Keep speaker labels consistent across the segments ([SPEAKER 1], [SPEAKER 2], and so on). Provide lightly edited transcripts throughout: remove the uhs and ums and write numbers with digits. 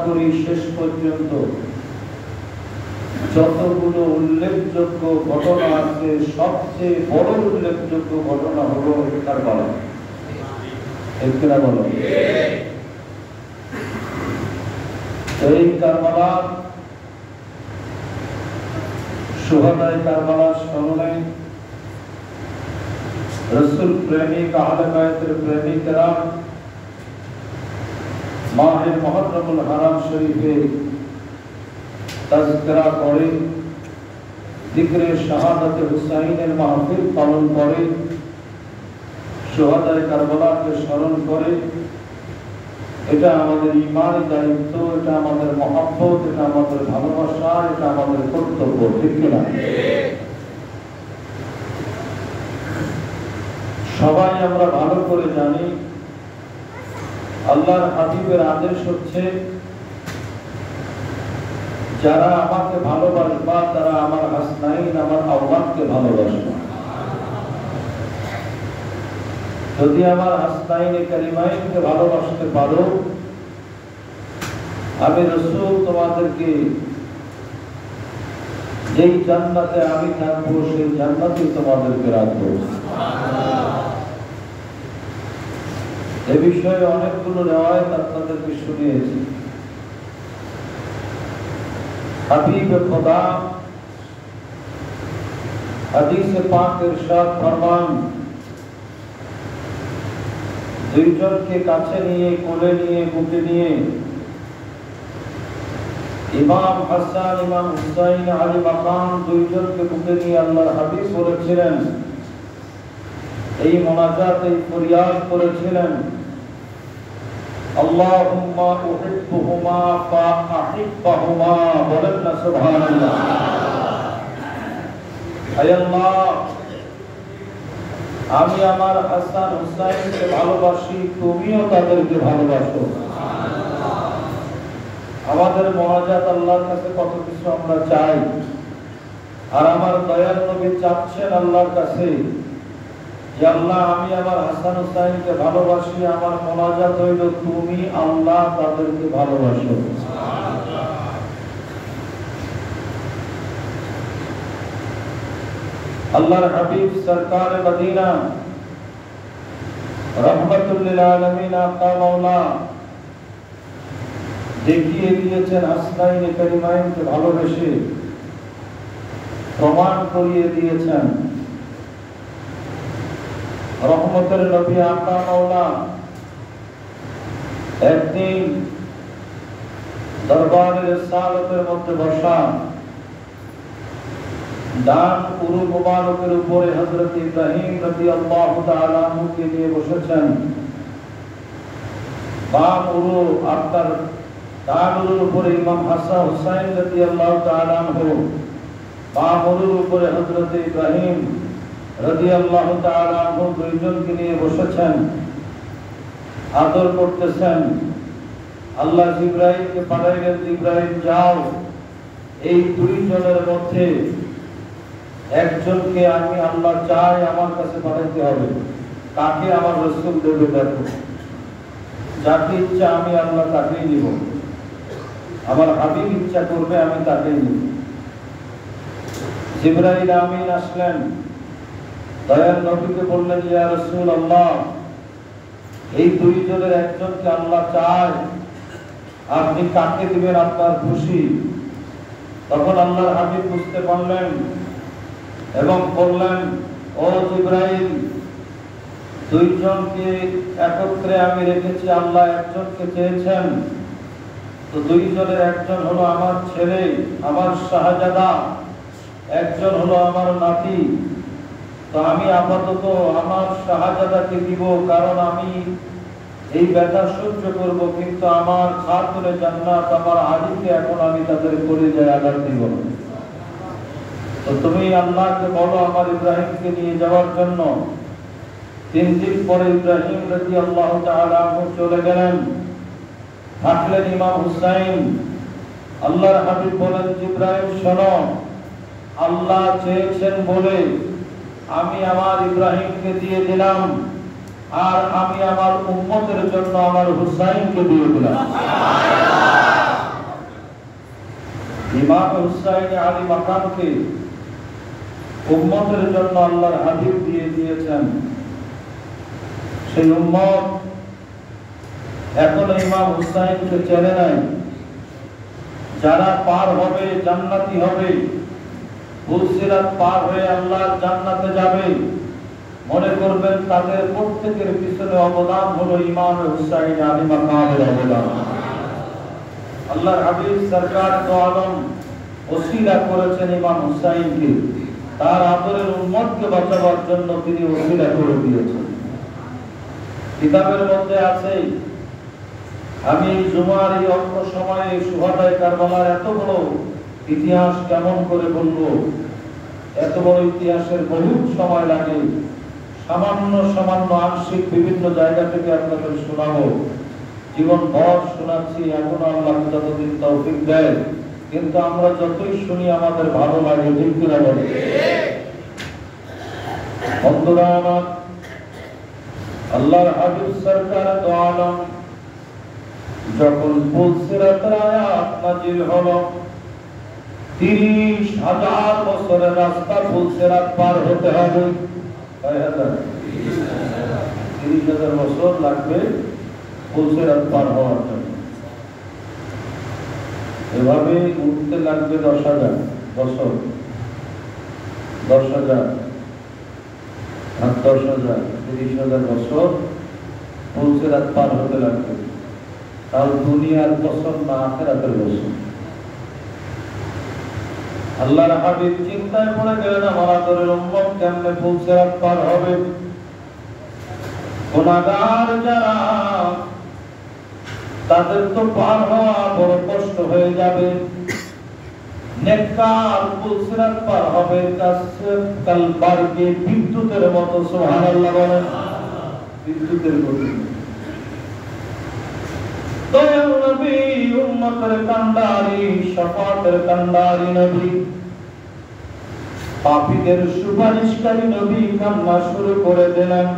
[SPEAKER 1] করি শেষ পর্যন্ত যতগুলো উল্লেখযোগ্য ঘটনা আছে, সবচেয়ে বড় উল্লেখযোগ্য ঘটনা হলো কারবালা। এখানে বলো এই কারবালা, শুহাদায়ে কারবালার স্মরণে রাসূল প্রেমিক, আহলে বায়তের প্রেমিকরা মাহে মুহররমুল হারাম শরীফে তাজকিরা করে, যিকরে শাহাদাতে হুসাইনের মাহফিল পালন করে, শুহাদায়ে কারবালাকে স্মরণ করে। এটা আমাদের ঈমানি দায়িত্ব, এটা আমাদের মহব্বত, এটা আমাদের ভালোবাসা, এটা আমাদের কর্তব্য, ঠিক কিনা? সবাই আমরা ভালো করে জানি আল্লাহর হাবিবের আদেশ হচ্ছে, যারা আমাকে ভালোবাসবা তারা আমার হাসনাইন, আমার আওলাদকে ভালোবাসবা। যদি আমার হাসনাইনে কারিমাইনকে ভালোবাসতে পারো, আমি রাসূল তোমাদেরকে যেই জান্নাতে আমি থাকবো সেই জান্নাতে তোমাদেরকে রাখবো। এ বিষয়ে অনেকগুলো রিওয়ায়াত আপনাদেরকে শুনিয়েছি। হাবিব খোদা হাদিসে পাক ইরশাদ ফরমান, দুইজনকে কাছে নিয়ে, কোলে নিয়ে, বুকে নিয়ে ইমাম হাসান, ইমাম হুসাইন, আলী মাকাম দুইজনকে বুকে নিয়ে আল্লাহর হাবিব বলেছিলেন, এই মোনাজাত, এই ফরিয়াদ করেছিলেন, আল্লাহুম্মা উহিব্বুহুমা ফাআহিব্বহুমা, বলেন না সুবহানাল্লাহ। হে আল্লাহ, আমি আমার হাসান হুসাইনকে ভালোবাসি, তুমিও তাদেরকে ভালোবাসো। আমাদের মোনাজাত আল্লাহর কাছে কত কিছু আমরা চাই, আর আমার দয়াল নবী চাচ্ছেন আল্লাহর কাছে যে আল্লাহ, আমি আমার হাসান হুসাইনকে ভালোবাসি, আমার মোনাজাত হইল তুমি আল্লাহ তাদেরকে ভালোবাসো। আল্লাহর হাবিব সরকার মদিনা রহমাতুল লিল আলামিন আকা মাওলা দেখিয়ে দিয়েছেন, হাসনাইনে কারিমাইনকে ভালোবেসে প্রমাণ করিয়ে দিয়েছেন। রহমতের নবী আকা মাওলা একদিন দরবারের সালতের মধ্যে বসা, ডান উরু মুবারকের উপরে হযরত ইব্রাহিম রাদিয়াল্লাহু তাআলা আনহুকে নিয়ে বসেছেন। বাম উরু আপনার ডান উরুর উপরে ইমাম হাসান হুসাইন রাদিয়াল্লাহু তাআলা আনহু, বাম উরুর উপরে হযরত ইব্রাহিম রাদিয়াল্লাহু তাআলা আনহু দুইজনকে নিয়ে বসেছেন, আদর করতেছেন। আল্লাহ জিবরাইলকে পাঠাইলেন, জিবরাইল যাও, এই দুইজনের মধ্যে একজনকে আমি আল্লাহ চাই আমার কাছে পাঠাইতে হবে। কাকে? আমার রাসূল দেবে, দেখো যাকে ইচ্ছা আমি আল্লাহ তাকেই নিব, আমার হাবিব ইচ্ছা করবে আমি তাকেই নিব। জিবরাইল আমিন আসলেন, দয়াল নবীকে বললেন, ইয়া রাসূলুল্লাহ, এই দুইজনের একজনকে আল্লাহ চায়, আপনি কাকে দিবেন আপনার খুশি? তখন আল্লাহর হাবিব বুঝতে পারলেন এবং বললেন, ও জিবরাইল, দুইজনকে একত্রে আমি রেখেছি, আল্লাহ একজনকে চেয়েছেন, তো দুইজনের একজন হলো আমার ছেলে, আমার শাহজাদা, একজন হলো আমার নাতি। তো আমি আপাতত আমার শাহজাদাকে দিব, কারণ আমি এই ব্যথা সহ্য করব, কিন্তু আমার খাতুনে জান্নাত, আমার আলীকে এখন আমি তাদের কলিজায় আঘাত দিব। তো তুমি আল্লাহকে বলো আমার ইব্রাহিমকে নিয়ে যাওয়ার জন্য। 3 দিন পরে ইব্রাহিম রাদিয়াল্লাহু তাআলা আনহু চলে গেলেন, থাকলেন ইমাম হুসাইন। আল্লাহর হাবিব বলেন, জিবরাইল শোনো, আল্লাহ চেয়েছেন বলে আমি আমার ইব্রাহিমকে দিয়ে দিলাম, আর আমি আমার উম্মতের জন্য আমার হুসাইনকে দিয়ে দিলাম। ইমাম হুসাইন আলী মাকামকে উম্মতের জন্য আল্লাহর হাবিব দিয়ে দিয়েছেন। সেই উম্মত এখনো ইমাম হুসাইনকে চেনে নাই। যারা পার হবে, জান্নাতি হবে, পুলসিরাত পার হয়ে আল্লাহর জান্নাতে যাবে, মনে করবেন তাদের প্রত্যেকের পিছনে অবদান হলো ইমাম হুসাইন আলী মাকামের অবদান। আল্লাহর হাবিব সরকার দো আলম ওসিলা করেছেন ইমাম হুসাইনকে, তার আদরের উম্মতকে বাঁচাবার জন্য তিনি ওসিলা করে দিয়েছেন। কিতাবের মধ্যে আছে, আমি জুমার এই অল্প সময়ে সুহাদায়ে কারবালার এত বড় ইতিহাস কেমন করে বলবো, এত বড় ইতিহাসের বহু সময় লাগে। সামান্য আংশিক বিভিন্ন জায়গা থেকে আপনাদের শোনাবো। জীবন ভর শোনাচ্ছি, এখন আল্লাহ যতদিন তৌফিক দেয়, কিন্তু আমরা যতই শুনি আমাদের ভালো লাগে, ঠিক কিনা বলে? বন্ধুরা আমার, আল্লাহর হাবিব সরকার দো আলম যখন পুলসিরাতের আয়াত নাযিল হলো, 30,000 বছরের রাস্তা পুলসিরাত পার হতে হবে। 30,000 বছর লাগবে পুলসিরাত পার হওয়ার জন্য। এভাবে উঠতে লাগবে 10,000 বছর, 10,000 আর 10,000, 30,000 বছর পুলসিরাত পার হতে লাগবে। তাও দুনিয়ার বছর না, আখিরাতের বছর। আল্লাহর হাবিব চিন্তায় পড়ে গেলেন, আমার আদরের উম্মত কেমনে পুলসিরাত পার হবে? গুনাহগার যারা, তাদের তো পার হওয়া বড় কষ্ট হয়ে যাবে। নেককার পুলসিরাত পার হবে কাল বারকে বিদ্যুতের মতো। সুবহানাল্লাহ বলেন। বিদ্যুতের গতি। দয়াল নবী, উম্মতের কান্ডারি, শাফাতের কান্ডারি নবী, পাপীদের সুপারিশকারী নবী কান্না শুরু করে দিলেন,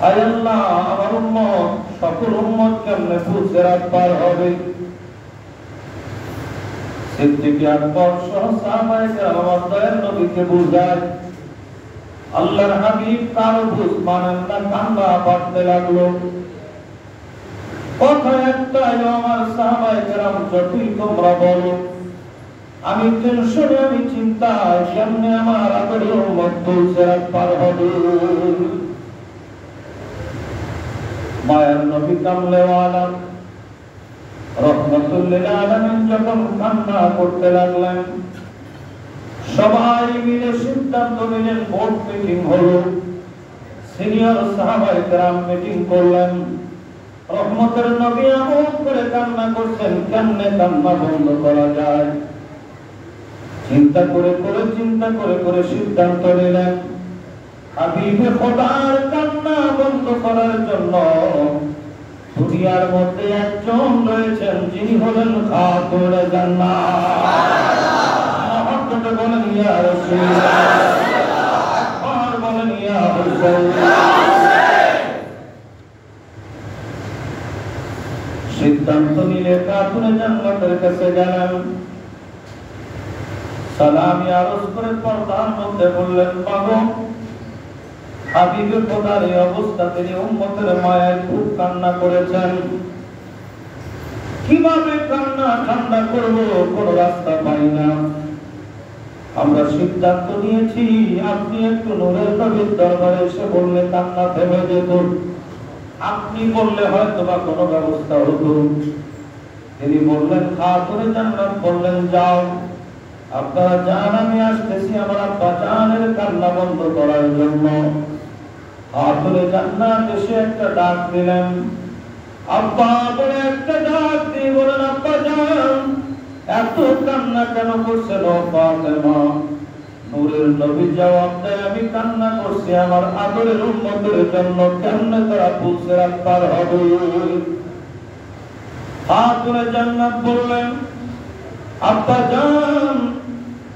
[SPEAKER 1] আয় আল্লাহ, আমার উম্মত, সকল উম্মত কেমনে পুলসিরাত পার হবে? সিদ্দিক আকবর সহ সাহাবায়ে কেরাম আমার দয়াল নবীকে বুঝায়। আল্লাহর হাবিব কারো বুঝ মানেন না, কান্না পাড়তে লাগলো। কথা একটাই, আমার সাহাবায়ে কেরাম যতই তোমরা বলো, আমি টেনশনে, আমি চিন্তায়, কেমনে আমার আদরের উম্মত পুলসিরাত পার হবে? মায়ের নবী কামলেওয়ালা রহমাতুল লিল আলামিন যখন কান্না করতে লাগলেন, সবাই মিলে সিদ্ধান্ত নিলেন, বোর্ড মিটিং হলো, সিনিয়র সাহাবায়ে কেরাম মিটিং করলেন। রহমতের নবী এমন করে কান্না করছেন, কেমনে কান্না বন্ধ করা যায়? চিন্তা করে সিদ্ধান্ত নিলেন, হাবিবে খোদার কান্না বন্ধ করার জন্য দুনিয়ার মধ্যে একজন রয়েছেন, যিনি হলেন খাতুনে জান্নাত। বলেন ইয়া রাসূলুল্লাহ, আর বলেন ইয়া রাসূলুল্লাহ। সিদ্ধান্ত নিলে খাতুনে জান্নাতের কাছে গেলেন, সালামি আরজ করে পর্দার মধ্যে বললেন, বাবা, হাবিবে খোদার এই অবস্থা, তিনি উম্মতের মায়ায় খুব কান্না করেছেন। কিভাবে কান্না ঠান্ডা করবো, কোন রাস্তা পাই না। আমরা সিদ্ধান্ত নিয়েছি, আপনি একটু নূরের নবীর দরবারে এসে বললে কান্না থেমে যেত। আপনি বললে হয়তো বা কোনো ব্যবস্থা হতো। তিনি বললেন, খাতুনে জান্নাত বললেন, যাও, আপনারা যান, আমি আসতেছি আমার আব্বা জানের কান্না বন্ধ করার জন্য। খাতুনে জান্নাত এসে একটা ডাক দিলেন, আব্বা বলে একটা ডাক দিয়ে বলেন, আব্বা জান, এত কান্না কেন করছেন ও ফাতেমা? নূরের নবী জবাব দেয়, আমি কান্না করছি আমার আদরের উম্মতের জন্য, কেমনে তারা পুলসিরাত পার হবে? খাতুনে জান্নাত বললেন, আব্বা জান,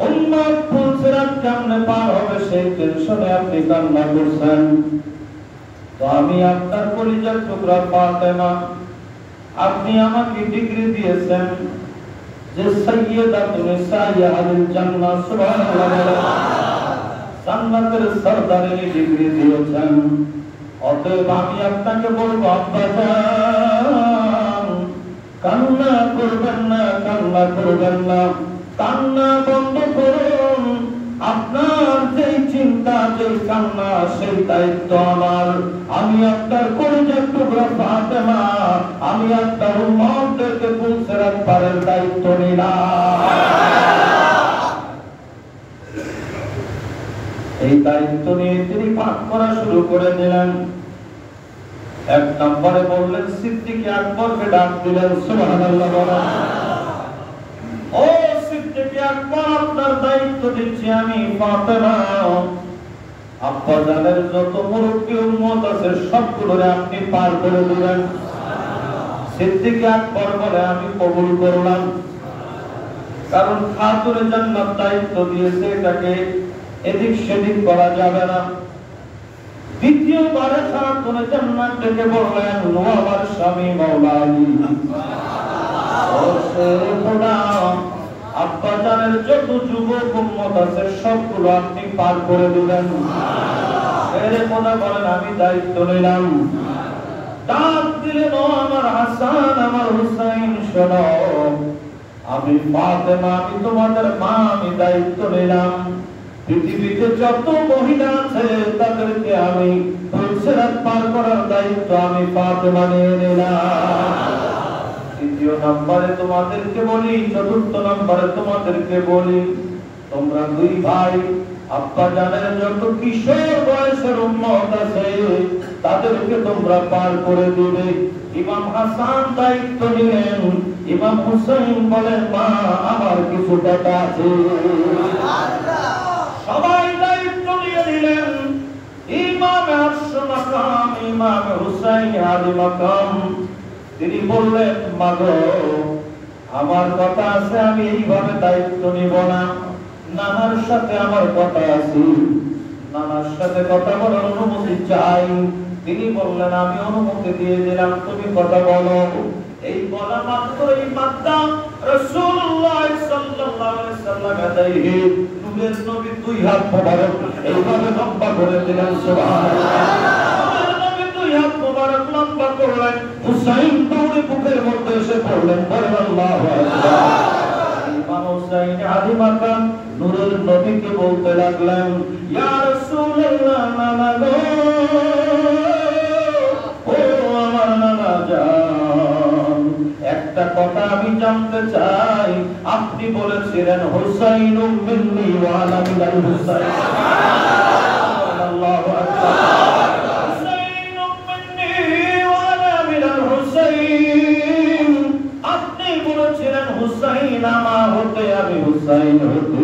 [SPEAKER 1] উম্মত পুলসিরাত কেমনে পার হবে সেই টেনশনে আপনি কান্না করছেন। তো আমি আপনার কলিজার টুকরা ফাতেমা, আপনি আমাকে ডিগ্রি দিয়েছেন, যে সাইয়্যিদাতুন নিসাইয়া আহলিল জান্নাহ, সুবহানাল্লাহ, জান্নাতের সরদারের ডিগ্রি দিয়েছেন। অতএব আমি আপনাকে বলবো, আব্বা জান, কান্না করবেন না, কান্না করবেন না, কান্না বন্ধ করুন। আপনার যেই চিন্তা, যেই কান্না, সেই দায়িত্ব আমার। আমি আপনার কলিজার টুকরা ফাতেমা, আমি আপনার উম্মতদেরকে পুলসিরাত পারের দায়িত্ব নিলাম। এই দায়িত্ব নিয়ে তিনি পাঠ করা শুরু করে দিলেন। এক নম্বরে বললেন, সিদ্দিক আকবরকে ডাক দিলেন, সুবহানাল্লাহ বলেন। ও সিদ্দিক আকবর, আপনার দায়িত্ব দিচ্ছি আমি ফাতেমা। আব্বা জানের যত মুরব্বী উম্মত আছে সবগুলোরে আপনি পার করে দিবেন। সিদ্দিক আকবর বলে, আমি কবুল করলাম। কারণ খাতুনে জান্নাত দায়িত্ব দিয়েছে, এটাকে এদিক সেদিক করা যাবে না। দ্বিতীয়বারে খাতুনে জান্নাত ডেকে বললেন, ও আমার স্বামী মাওলা আলী, ও খোদা, আব্বা জানের যত যুবক উম্মত আছে সবগুলো আপনি পার করে দিবেন। এর খোদা বলেন, আমি দায়িত্ব নিলাম। ডাক দিলেন, ও আমার হাসান, আমার হুসাইন, শোনো, আমি ফাতেমা, আমি তোমাদের মা, আমি দায়িত্ব নিলাম। পৃথিবীতে যত মহিলা আছে তাদেরকে আমি পুলসিরাত পার করার দায়িত্ব আমি ফাতেমা নিয়ে নিলাম। তৃতীয় নম্বরে তোমাদেরকে বলি, চতুর্থ নম্বরে তোমাদেরকে বলি, তোমরা দুই ভাই আব্বা জানের যত কিশোর বয়সের উম্মত আছে তাদেরকে তোমরা পার করে দিবে। ইমাম হাসান দায়িত্ব নিলেন। ইমাম হুসাইন বলেন, মা, আমার কিছু কথা আছে। সবাই দায়িত্ব নিয়ে নিলেন। ইমাম আরশ মাকাম, ইমাম হুসাইন আলী মাকাম, তিনি বললেন, মাগো, আমার কথা আছে, আমি এইভাবে দায়িত্ব নিব না। নানার সাথে আমার কথা আছে, নানার সাথে কথা বলার অনুমতি চাই। তিনি বললেন, আমি অনুমতি দিয়ে দিলাম, তুমি কথা বলো। এই বলা মাত্রই মাত্রা রাসূলুল্লাহ সাল্লাল্লাহু আলাইহি ওয়াসাল্লাম আলাইহি নূরের নবী দুই হাত মোবারক এইভাবে লম্বা করে দিলেন, সুবহানাল্লাহ। নূরের নবী দুই হাত মোবারক লম্বা করলেন। হুসাইন দৌড়ে বুকের মধ্যে এসে পড়লেন, বলেন আল্লাহু আকবার। ইমাম হুসাইন আলী মাকাম নূরের নবীকে বলতে লাগলেন, ইয়া রাসূলুল্লাহ, নানা গো, ও আমার নানা জান, একটা কথা আমি জানতে চাই। আপনি বলেছিলেন, হুসাইনুম মিন্নি ওয়া আনা মিনাল হুসাইন, আল্লাহু আকবার। হুসাইনুম মিন্নি ওয়া আনা মিনাল হুসাইন, আপনি বলেছিলেন হুসাইন আমার হতে, আমি হুসাইন হতে।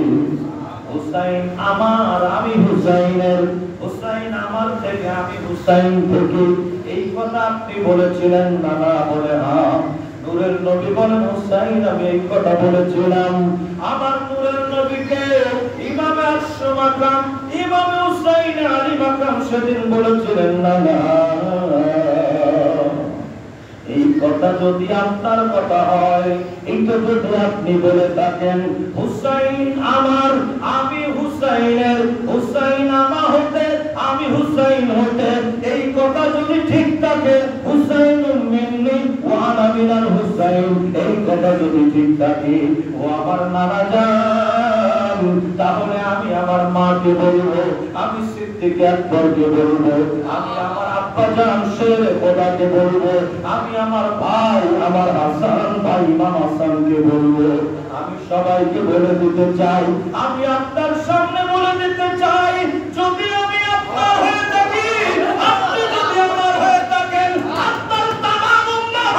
[SPEAKER 1] হুসাইন আমার, আমি হুসাইনের। হুসাইন আমার থেকে, আমি হুসাইন থেকে। এই কথা আপনি বলেছিলেন। নানা বলে, হ্যাঁ। নূরের নবী বলেন, হুসাইন, আমি এই কথা বলেছিলাম। আমার নূরের নবীকে ইমাম আরশ মাকাম, ইমাম হুসাইন আলী মাকাম সেদিন বলেছিলেন, নানা, এই কথা যদি আপনার কথা হয়, এইটা যদি আপনি বলে থাকেন, হুসাইন আমার, আমি হুসাইনের, হুসাইন আমার হতে, আমি হুসাইন হতে, এই কথা যদি ঠিক থাকে, হুসাইন মিন্নি ওয়া আনা মিনাল হুসাইন, এই কথা যদি ঠিক থাকে, ও আমার নানা জান, তাহলে আমি আমার মাকে বলবো, আমি সিদ্দিক আকবরকে বলবো, আমি আমার আব্বা জান শের খোদাকে বলবো, আমি আমার ভাই, আমার হাসান ভাই ইমাম হাসানকে বলবো। আমি সবাইকে বলে দিতে চাই, আমি আপনার সামনে বলে দিতে চাই, যদি আমি আপনার হয়ে থাকি, আপনি যদি আমার হয়ে থাকেন, আপনার তামাম উম্মাহ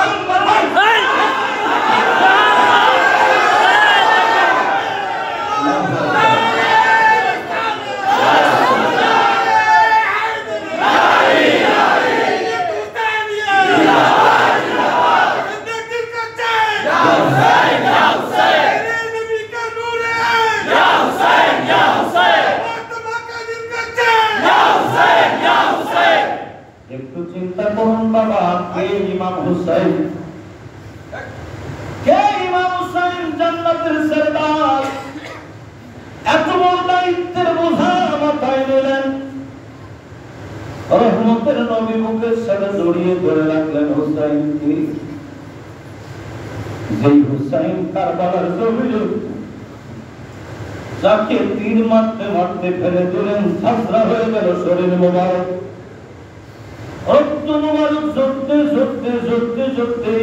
[SPEAKER 1] একটু চিন্তা করুন বাবা, কে ইমাম হুসাইন? কে ইমাম হুসাইন? জান্নাতের সরদার এত বড় দায়িত্বের বোঝা মাথায় নিলেন। রহমতের নবী মুখের সাথে জড়িয়ে ধরে রাখলেন হুসাইনকে। যেই হুসাইন কারবালার জমিনে যাকে তীর মারতে মারতে ফেলে দিলেন, ছাত্রা হয়ে গেল শরীর মোবারক, রক্ত মোবারক ঝরতে ঝরতে ঝরতে ঝরতে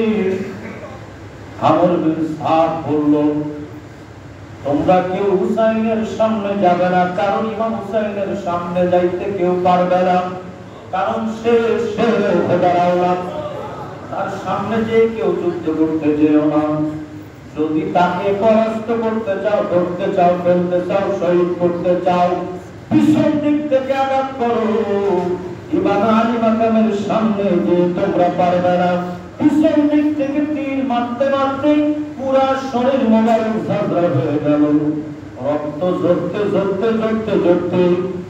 [SPEAKER 1] আমর বিন সাদ বলল, তোমরা কেউ হুসাইনের সামনে যাবে না, কারণ ইমাম হুসাইনের সামনে যাইতে কেউ পারবে না, কারণ সে খোদার আওলাদ। তার সামনে যে কেউ যুদ্ধ করতে যেও না। যদি তাকে পরাস্ত করতে চাও, ধরতে চাও, ফেলতে চাও, শহীদ করতে চাও, পিছন দিক থেকে আঘাত করো। ইমাম আলী মাকামের সামনে যে তোমরা পারবে না। পিছন দিক থেকে তীর মারতে মারতে পুরা শরীর মোবারক ঝাঁঝরা হয়ে গেল, রক্ত ঝরতে ঝরতে ঝরতে ঝরতে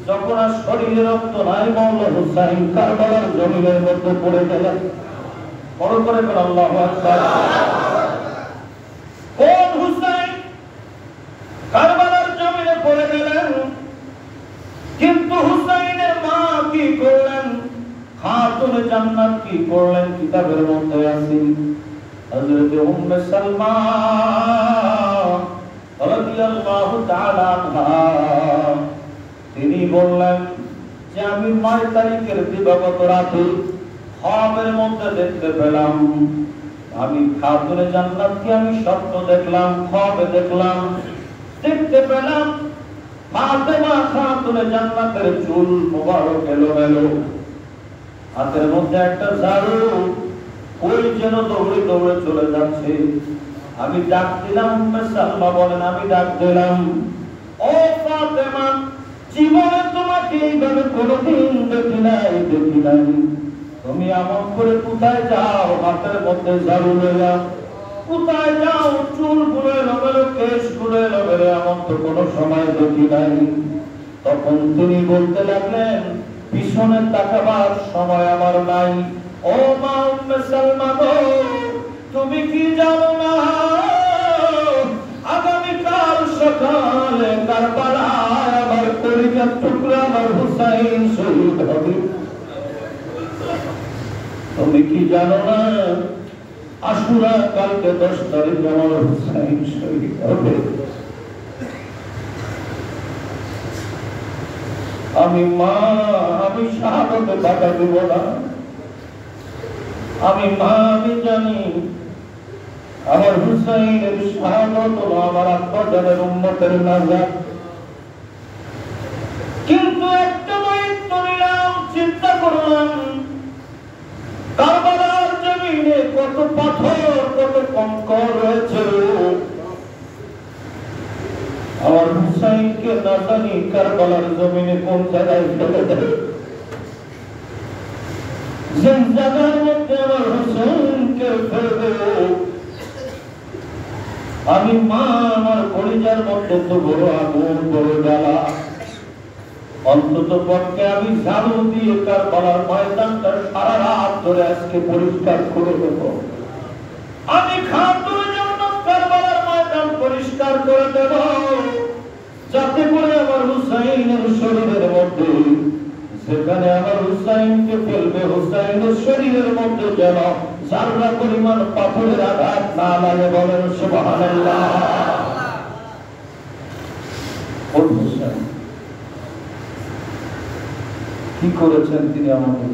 [SPEAKER 1] যখন আর শরীরে রক্ত নাই, মাওলা হুসাইন কারবালার জমিনের মধ্যে পড়ে গেলেন। বড় করে বল আল্লাহু আকবার। কোন হুসাইন কারবালার জমিনে পড়ে গেলেন, কিন্তু হুসাইনের মা কি করলেন, খাতুনে জান্নাত কি করলেন, কিতাবের মধ্যে আছে। হযরত উম্মে সালমা রাদিয়াল্লাহু তাআলা আনহা তিনি বললেন যে আমি 9 তারিখের দিবাগত রাতে খ্বাবের মধ্যে দেখতে পেলাম, আমি খাতুনে জান্নাতকে আমি স্বপ্ন দেখলাম, খ্বাবে দেখলাম, দেখতে পেলাম ফাতেমা খাতুনে জান্নাতের চুল মোবারক এলোমেলো, হাতের মধ্যে একটা ঝাড়ু, ওই যেন দৌড়ে দৌড়ে চলে যাচ্ছে। আমি ডাক দিলাম, উম্মে সালমা বলেন আমি ডাক দিলাম, ও ফাতেমা, জীবনে তোমাকে এইভাবে কোনোদিন দেখি নাই, দেখি নাই। তুমি এমন করে কোথায় যাও, হাতের মধ্যে ঝাড়ু লইয়া কোথায় যাও, চুল গুলো এলোমেলো, কেশ গুলো এলোমেলো, এমন তো কোনো সময় দেখি নাই। তখন তিনি বলতে লাগলেন, পিছনে তাকাবার সময় আমার নাই। ও মা উম্মে সালমা গো, তুমি কি জানো না আগামীকাল সকালে কারবালায় আমার কলিজার টুকরা আমার হুসাইন শহীদ হবে। তুমি কি জানো না আশুরা কালকে 10 তারিখ আমার হুসাইন শহীদ হবে। আমি মা, আমি শাহাদাতে বাধা দেব না। আমি মা, আমি জানি আমার হুসাইনের শাহাদাত হলো আমার আব্বাজানের উম্মতের নাজাত। কিন্তু একটা দায়িত্ব নিলাম, চিন্তা করলাম কারবালার জমিনে কত পাথর, কত কঙ্কর রয়েছে, আমার হুসাইনকে না জানি কারবালার জমিনে কোন জায়গায় ফেলে দেয়, যে জায়গার মধ্যে আমার হুসাইনকে ফেলে দেব। আমি মা, আমার কলিজার মধ্যে তো বড় আগুন, বড় জ্বালা, অন্তত পক্ষে আমি ঝাড়ু দিয়ে কারবালার ময়দানটা সারা রাত ধরে আজকে পরিষ্কার করে দেব। আমি খাতুনে জান্নাত কারবালার ময়দান পরিষ্কার করে দেব, যাতে করে আমার হুসাইনের শরীরের মধ্যে, সেখানে আমার হুসাইনকে ফেলবে, হুসাইনের শরীরের মধ্যে যেন যারা পরিমাণ পাথরের আঘাত না লাগে। বলেন সুবহানাল্লাহ। কি করেছেন তিনি আমাদের,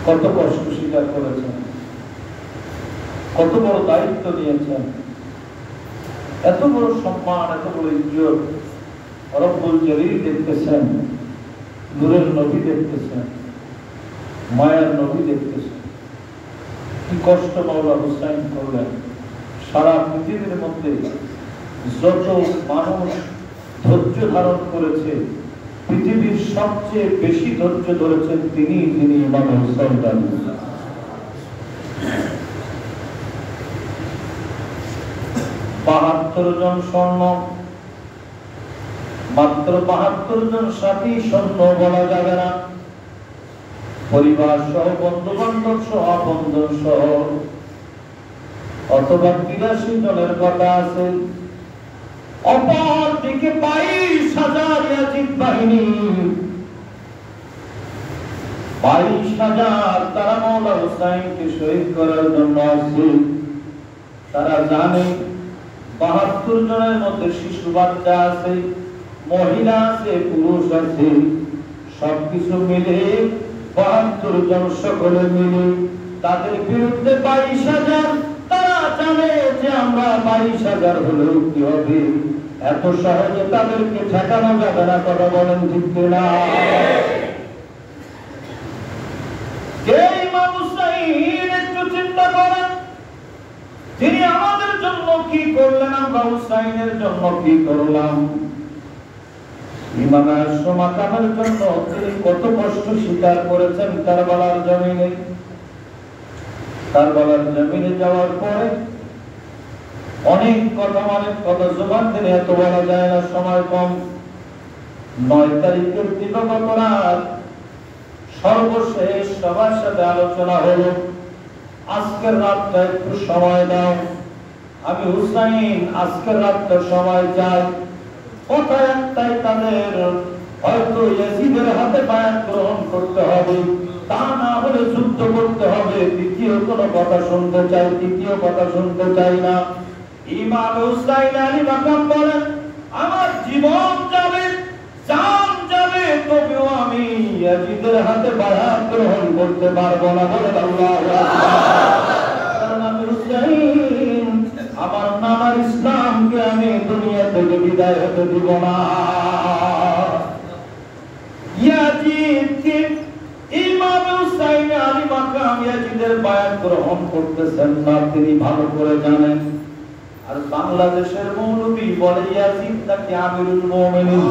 [SPEAKER 1] কত কষ্ট স্বীকার করেছেন, কত বড় দায়িত্ব নিয়েছেন, এত বড় সম্মান, এত বড় ইজ্জত। রব্বুল জলিল দেখতেছেন, নূরের নবী দেখতেছেন, মায়ার নবী দেখতেছেন, কি কষ্ট মাওলা হুসাইন করলেন। সারা পৃথিবীর মধ্যে যত মানুষ ধৈর্য ধারণ করেছে, পৃথিবীর সবচেয়ে বেশি ধৈর্য ধরেছেন তিনি, যিনি ইমাম হুসাইন। ৭২ জন স্বর্ণ, মাত্র ৭২ জন সাথী স্বর্ণ বলা যাবে না, পরিবার সহ, বন্ধু বান্ধব সহ, আপনজন সহ অথবা ৮৩ জনের কথা আছে। অপর দিকে ২২,০০০ ইয়াজিদ বাহিনী, ২২,০০০ তারা মাওলা হুসাইনকে শহীদ করার জন্য আসছে। তারা জানে ৭২ জনের মধ্যে শিশু বাচ্চা আছে, মহিলা আছে, পুরুষ আছে, সবকিছু মিলে ৭২ জন সকলে মিলে তাদের বিরুদ্ধে ২২,০০০। তারা জানে যে আমরা ২২,০০০ হলেও কি হবে, এত সহজে তাদেরকে ঠেকানো যাবে না। কথা বলেন ঠিক কিনা? ইমাম হুসাইন একটু চিন্তা করেন, তিনি আমাদের জন্য কি করলেন, আমরা হুসাইনের জন্য কি করলাম। ইমাম আশরাফ মাকামের জন্য তিনি কত কষ্ট স্বীকার করেছেন কারবালার জমিনে। কারবালার জমিনে যাওয়ার পরে অনেক কথা জবান দিলে এত বলা যায় না, সময় কম। ৯ তারিখের দিবাগত রাত সর্বশেষ সবার সাথে আলোচনা হলো, আজকের রাতটা একটু সময় দাও, আমি হুসাইন আজকের রাতটা সময় চাই। কথা একটাই তাদের, হয়তো ইয়াজিদের হাতে বায়াত গ্রহণ করতে হবে, তা না হলে যুদ্ধ করতে হবে। দ্বিতীয় কোনো কথা শুনতে চাই, তৃতীয় কথা শুনতে চাই না। ইমাম হুসাইন আলী মাকাম বলেন, আমার জীবন যাবে, জান যাবে, তবেও আমি ইয়াজিদের হাতে বায়াত গ্রহণ করতে পারবো না। বলেন আল্লাহু আকবার। কারণ আমি হুসাইন, আমার নানার ইসলামকে আমি দুনিয়া থেকে বিদায় হতে দিব না। ইয়াজিদকে ইমাম হুসাইন আলী মাকাম ইয়াজিদের বায়াত গ্রহণ করতেছেন না, তিনি ভালো করে জানেন। আর বাংলাদেশের মৌলবী বলে ইয়াজিদ নাকি আমিরুল মুমিনিন,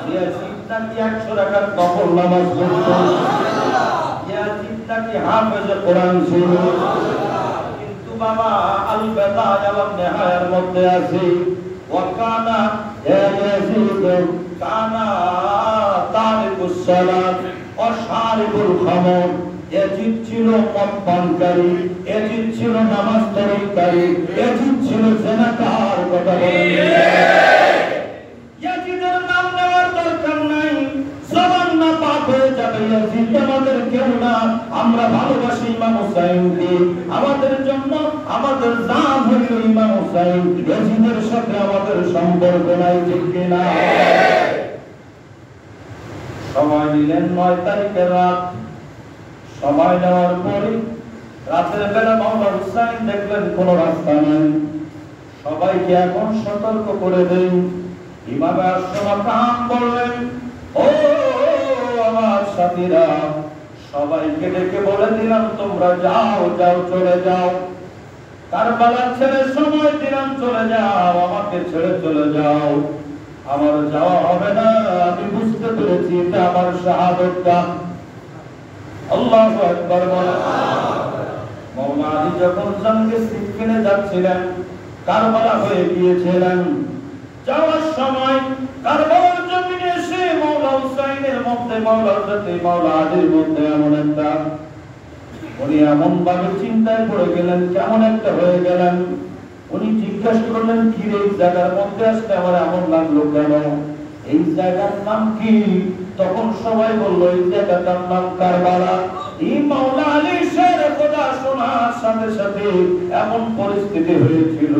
[SPEAKER 1] ইয়াজিদ নাকি ১০০ রাকাত নফল নামাজ পড়ত, ইয়াজিদ নাকি হাফেজে কোরআন ছিল। কিন্তু বাবা আল বেদায়া ওয়ান নিহায়ার মধ্যে আছে, ওয়াকানা ইয়াজিদ কানা তারিকুস সালাত ওয়া শারিবুল খামর। ইয়াজিদ ছিল মদ পানকারী, ইয়াজিদ ছিল নামাজ তরককারী, ইয়াজিদ ছিল জিনাকার। কথা বলেন ইয়াজিদের নাম নেওয়ার দরকার নাই, জবান না পাক হয়ে যাবে। ইয়াজিদ আমাদের কেউ না, আমরা ভালোবাসি ইমাম হুসাইনকে, আমাদের জন্য আমাদের জান হইল ইমাম হুসাইন। ইয়াজিদের সাথে আমাদের সম্পর্ক নাই, ঠিক কিনা? সময় নিলেন ৯ তারিখের রাত। সময় নেওয়ার পরে রাতের বেলা মাওলা হুসাইন দেখলেন কোন রাস্তা নাই। সবাইকে এখন সতর্ক করে দেন। ইমাম আশরাফ মাকাম বললেন, ও আমার সাথীরা, সবাইকে ডেকে বলে দিলাম তোমরা যাও, যাও, চলে যাও। কারবালার ছেড়ে সময় দিলাম, চলে যাও, আমাকে ছেড়ে চলে যাও। আমার যাওয়া হবে না, আমি বুঝতে পেরেছি এটা আমার শাহাদাত। আল্লাহু আকবার। মাওলা আলী যখন জঙ্গে সিফিনে যাচ্ছিলেন, কারবালা হয়ে গিয়েছিলেন, যাওয়ার সময় কারবালার জমিনে এসে মাওলা হুসাইনের মধ্যে, মাওলার সাথে মাওলা আলীর মধ্যে এমন একটা, উনি এমন ভাবে চিন্তায় পড়ে গেলেন, কেমন একটা হয়ে গেলেন। উনি জিজ্ঞাসা করলেন, কি রে, এই জায়গার মধ্যে আসলে আমার এমন লাগলো কেন? এই জায়গার নাম কি? তখন সবাই বলল, এই জায়গাটার নাম কারবালা। এই মাওলা আলী শের কথা শোনার সাথে সাথে এমন পরিস্থিতি হয়েছিল,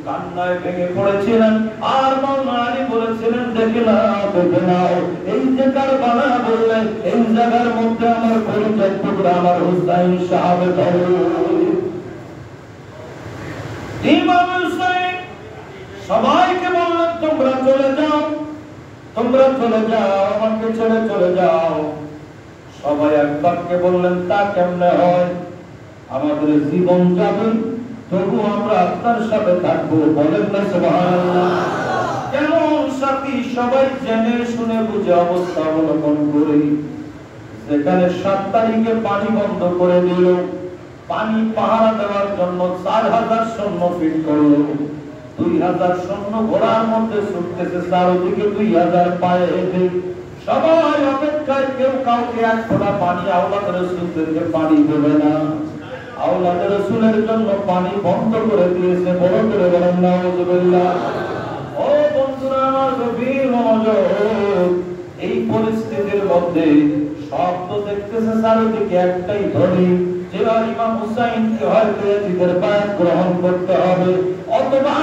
[SPEAKER 1] কান্নায় ভেঙে পড়েছিলেন। আর মাওলা আলী বলেছিলেন, দেখে নাও, এই যে কারবালা বললে, এই জায়গার মধ্যে আমার পরিচয় টুকরা আমার হুসাইন শাহাদাত হলো। ইমাম হুসাইন সবাইকে বললেন, তোমরা চলে যাও, তোমরা চলে যাও, আমাকে ছেড়ে চলে যাও। সবাই একবারকে বললেন, তা কেমনে হয়? আমাদের জীবন যাবে, তবু আমরা আপনার সাথে থাকবো। বলেন না সুবহানাল্লাহ। কেমন সাথী? সবাই জেনে শুনে বুঝে অবস্থা অবলম্বন করে, যেখানে ৭ তারিখে পানি বন্ধ করে দিল, পানি পাহারা দেওয়ার জন্য ৪,০০০ সৈন্য ফিট করলো। ২,০০০ সৈন্য ঘোড়ার মধ্যে ছুটতেছে, চারদিকে ২,০০০ পায়ে হেঁটে। সবাই অপেক্ষায়, কেউ কাউকে এক ফোঁটা পানি আওলাদ রাসূলদেরকে পানি দেবে না। আওলাদে রাসূলের জন্য পানি বন্ধ করে দিয়েছে। বড় করে বলেন নাউযুবিল্লাহ। ও বন্ধুরা আমার, গভীর মনোযোগ। এই পরিস্থিতির মধ্যে সব তো দেখতেছে চারিদিকে একটাই ধ্বনি যে ইমাম হুসাইনকে হয়তো ইয়াজিদের বায়াত গ্রহণ করতে হবে অথবা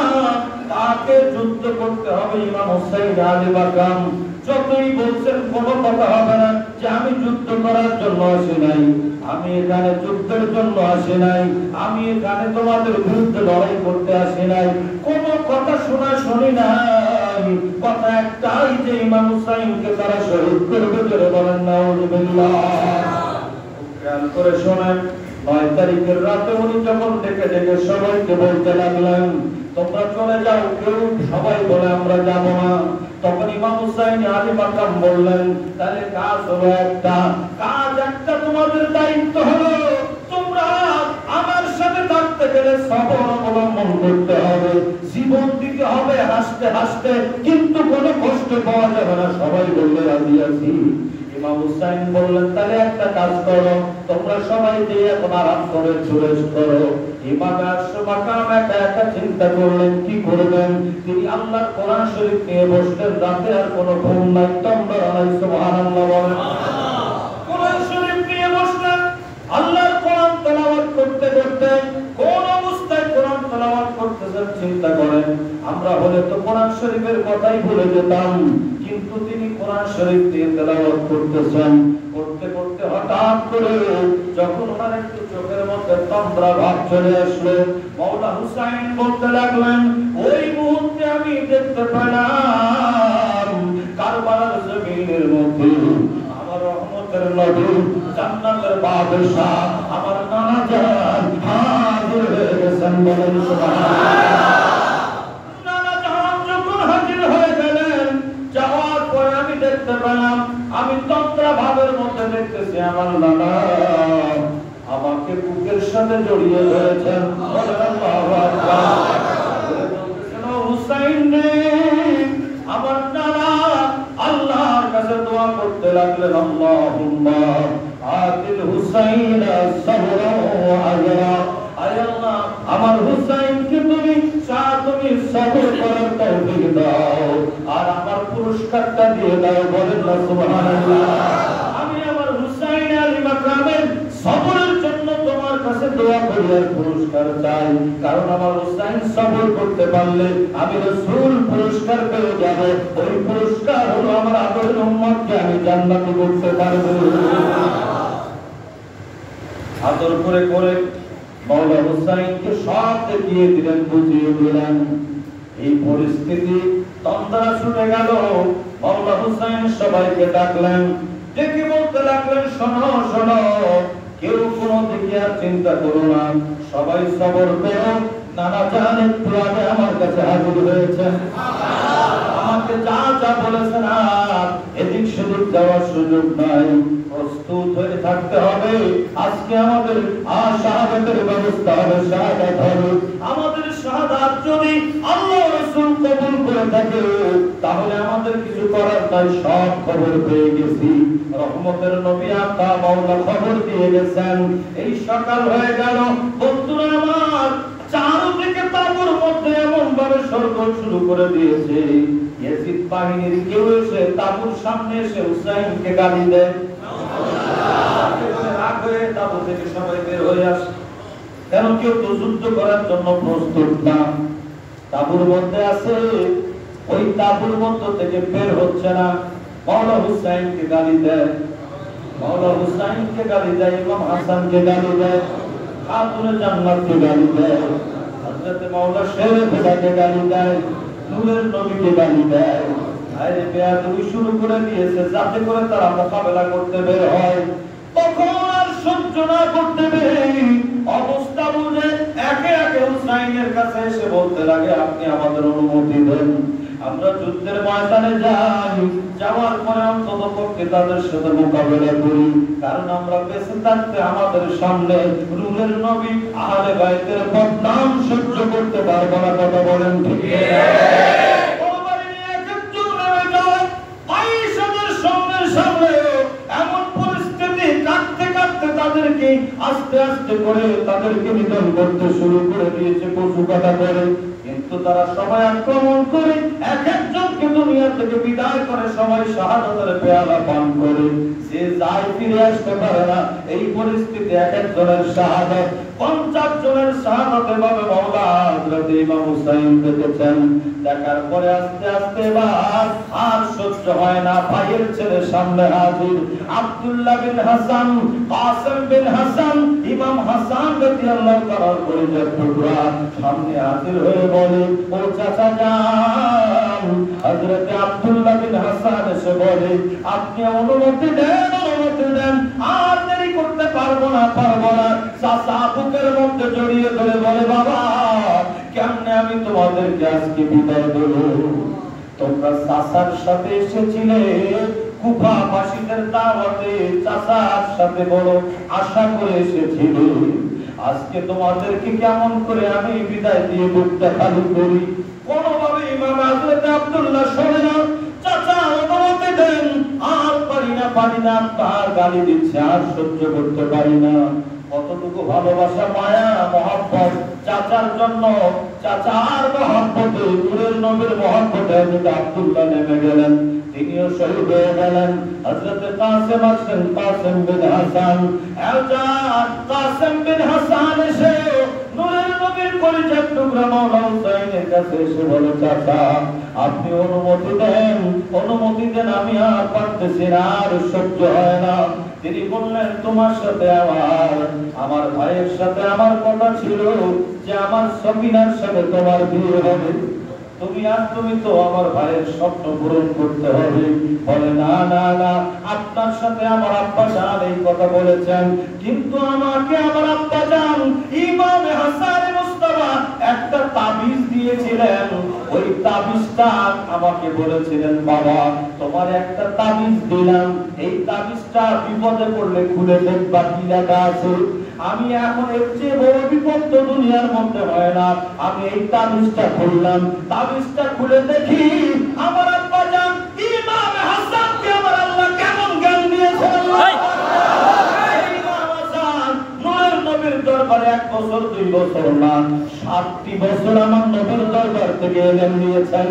[SPEAKER 1] তাকে যুদ্ধ করতে হবে। ইমাম হুসাইন আলী মাকাম যতই বলছেন কোনো কথা হবে না যে আমি যুদ্ধ করার জন্য আসি নাই, আমি এখানে যুদ্ধের জন্য আসি নাই, আমি এখানে তোমাদের বিরুদ্ধে লড়াই করতে আসি নাই, কোনো কথা শোনা শুনি নাই। কথা একটাই যে ইমাম হুসাইনকে তারা শহীদ করবে। জোরে বলেন নাউযুবিল্লাহ। খেয়াল করে শোনেন, 9 তারিখের রাতে উনি যখন ডেকে ডেকে সবাইকে বলতে লাগলেন তোমরা চলে যাও, কেউ সবাই বলে আমরা যাব না। তখন ইমাম হুসাইন আলী মাকাম বললেন তাহলে কাজ হলো একটা, তোমাদের দায়িত্ব হলো তোমরা আমার সাথে থাকতে গেলে সবর অবলম্বন করতে হবে, জীবন দিতে হবে হাসতে হাসতে, কিন্তু কোনো কষ্ট পাওয়া যাবে না। সবাই বললে রাজি আছি। ইমাম হুসাইন বললেন তাহলে একটা কাজ করো, তোমরা সবাই যে এখন আরাম করে রেস্ট করো। ইমাম মাকাম একা একা চিন্তা করলেন কি করবেন। তিনি আল্লাহর কোরআন শরীফ নিয়ে বসলেন, রাতে আর কোনো ঘুম নাই, তন্দ্রা নাই। সুবহানাল্লাহ বলেন। কোরআন শরীফ নিয়ে বসলেন, আল্লাহর কোরআন তেলাওয়াত করতে করতে কোন অবস্থায় কোরআন তেলাওয়াত করতেছেন চিন্তা করেন। আমরা হলে তো কোরআন শরীফের কথাই ভুলে যেতাম, কিন্তু তিনি কোরআন শরীফ দিয়ে তেলাওয়াত করতেছেন। করতে করতে হঠাৎ করে যখন ওনার একটু চোখের মধ্যে তন্দ্রা ভাব চলে আসলো, মাওলা হুসাইন বলতে লাগলেন ওই মুহূর্তে আমি দেখতে পেলাম কারবালার জমিনের মধ্যে আমার রহমতের নবী জান্নাতের বাদশা আমার নানা জান হাজির হয়ে গেছেন। বলেন সুবহানাল্লাহ। নানা জান যখন হাজির হয়ে গেলেন, যাওয়ার পরে আমি দেখতে পেলাম, আমি তন্ত্রা ভাবের মধ্যে দেখতেছি আমার নানা আমাকে বুকের সাথে জড়িয়ে ধরেছেন। আল্লাহু আকবার। বলতেছেন ও হুসাইন রে, আমার নানা আল্লাহর কাছে দোয়া করতে লাগলেন আল্লাহুম্মা আতিল হুসাইনা সাবরা ওয়া আজরা। আয় আল্লাহ, আমার হুসাইনকে তুমি সবর করার তৌফিক দাও আর আমার পুরস্কারটা দিয়ে দাও। বলেন না সুবহানাল্লাহ। আমি আমার হুসাইন আলী মাকামের সবরের জন্য তোমার কাছে দোয়া করি আর পুরস্কার চাই, কারণ আমার হুসাইন সবর করতে পারলে আমি রাসূল পুরস্কার পেয়ে যাব। ওই পুরস্কার হলো আমার আদরের উম্মতকে আমি জান্নাতে করতে পারব। আদর করে করে মাওলা হুসাইনকে সব দেখিয়ে দিলেন, বুঝিয়ে দিলেন। এই পরিস্থিতি তন্দ্রা ছুটে গেল। মাওলা হুসাইন সবাইকে ডাকলেন, ডেকে বলতে লাগলেন শোনো শোনো, কেউ কোনো দিকে আর চিন্তা করো না, সবাই সবর করো। নানা জান একটু আগে আমার কাছে হাজির হয়েছেন, আমাকে যা যা বলেছেন আর এদিক সেদিক যাওয়ার সুযোগ নাই, প্রস্তুত হয়ে থাকতে হবে। আজকে আমাদের শাহাদাতের ব্যবস্থা হবে, শাহাদাত হবে। আমাদের শাহাদাত যদি আল্লাহ রাসূল কবুল করে থাকে তাহলে আমাদের কিছু করার নাই, সব খবর পেয়ে গেছি। রহমতের নবী আতা মাওলা খবর দিয়ে গেছেন। এই সকাল হয়ে গেল, বন্ধুরা আমার চারদিকে তাঁবুর মধ্যে এমন ভাবে সরগোল শুরু করে দিয়েছে, ইয়াজিদ বাহিনীর কেউ এসে তাঁবুর সামনে এসে হুসাইনকে গালি দেয়। রাগ হয়ে তাঁবু থেকে সবাই বের হয়ে আসে, কেন কেউ তো যুদ্ধ করার জন্য প্রস্তুত না। তাঁবুর মধ্যে আছে, ওই তাঁবুর মধ্য থেকে বের হচ্ছে না। মাওলা হুসাইনকে গালি দেয়, মাওলা হুসাইনকে গালি দেয়, ইমাম হাসানকে গালি দেয়, খাতুনে জান্নাতকে গালি দেয়, হযরত মাওলা শেরে খোদাকে গালি দেয়, নূরের নবীকে গালি দেয়। আরে বেয়াদবি শুরু করে দিয়েছে, যাতে করে তারা মোকাবেলা করতে বের হয়। তখন আর সহ্য না করতে পেরে অবস্থা বুঝে একে একে হুসাইনের কাছে এসে বলতে লাগে আপনি আমাদের অনুমতি দেন, আমরা যুদ্ধের ময়দানে যাই, যাওয়ার পরে অন্তত পক্ষে তাদের সাথে মোকাবেলা করি, কারণ আমরা বেঁচে থাকতে আমাদের সামনে রুলের নবী আহলে বাইতের বদনাম সহ্য করতে পারবো না। কথা বলেন ঠিক? সামনে এমন পরিস্থিতি কাটতে কাটতে তাদেরকে আস্তে আস্তে করে তাদেরকে নিধন করতে শুরু করে দিয়েছে, পশু কাটা করে। কিন্তু তারা সবাই আক্রমণ করে এক একজনকে দুনিয়া থেকে বিদায় করে, সবাই শাহাদাতের পেয়ালা পান করে। যে যায় ফিরে আসতে পারে না। এই পরিস্থিতি এক একজনের শাহাদাত, 50 জনের শাহাদাত এভাবে মাওলা হযরত ইমাম হুসাইন দেখেছেন। দেখার পরে আস্তে আস্তে আর সহ্য হয় না। ভাইয়ের ছেলে সামনে হাজির, আব্দুল্লাহ বিন হাসান, কাসেম বিন হাসান, ইমাম হাসান রাদিয়াল্লাহু তাআলার পরিচয় টুকরা সামনে হাজির হয়ে বলে, ও চাচা যান। হযরত আব্দুল্লাহ বিন হাসান এসে বলে, আপনি অনুমতি দেন, অনুমতি দেন, আর দেরি করতে পারবো না। চাচা বুকের মধ্যে জড়িয়ে ধরে বলে, বাবা কেমনে আমি তোমাদেরকে আজকে বিদায় দেব? তোমরা চাচার সাথে এসেছিলে কুফাবাসীদের দাওয়াতে, চাচার সাথে বড় আশা করে এসেছিলে। আজকে তোমাদেরকে কেমন করে আমি বিদায় দিয়ে বুকটা খালি করি? কোনোভাবে ইমাম হযরত আব্দুল্লাহ শোনে না। চাচা অনুমতি দেন, আর পারি না, তার গালি দিচ্ছে, আর সহ্য করতে পারি না। কতটুকু ভালোবাসা, মায়া, মহব্বত চাচার জন্য। চাচার মহব্বতে, নূরের নবীর মহব্বতে হযরত আব্দুল্লাহ নেমে গেলেন, তিনিও শহীদ হয়ে গেলেন। হযরত কাসেম আসেন, কাসেম বিন হাসান, কাসেম বিন হাসান এসে নূরের নবীর পরিচয় টুকরা মাওলা হুসাইনের কাছে এসে বলে, চাচা আপনি অনুমতি দেন, অনুমতি দেন, আমি আর পারতেছি না, আর সহ্য হয় না। তিনি বললেন, তোমার সাথে আমার ভাইয়ের সাথে আমার কথা ছিল যে আমার সকিনার সাথে তোমার বিয়ে হবে। তুমি তো আমার ভাইয়ের স্বপ্ন পূরণ করতে হবে। বলে, না না না, আপনার সাথে আমার আব্বা জান এই কথা বলেছেন, কিন্তু আমাকে আমার আব্বা জান ইমাম হাসান মুস্তাফা একটা তাবিজ দিয়েছিলেন। ওই তাবিজটা আমাকে বলেছিলেন, বাবা তোমার একটা তাবিজ দিলাম, এই তাবিজটা বিপদে পড়লে খুলে দেখবা কি লেখা আছে। আমি এখন এর চেয়ে বড় বিপদ তো দুনিয়ার মধ্যে হয় না। আমি এই তাবিজটা খুললাম, তাবিজটা খুলে দেখি আমার আব্বা জান ইমাম হাসানকে আমার আল্লাহ কেমন জ্ঞান দিয়েছেন। ইমাম হাসান নূরের নবীর দরবারে 1 বছর 2 বছর না, 7টি বছর আমার নবীর দরবার থেকে এলেন নিয়েছেন,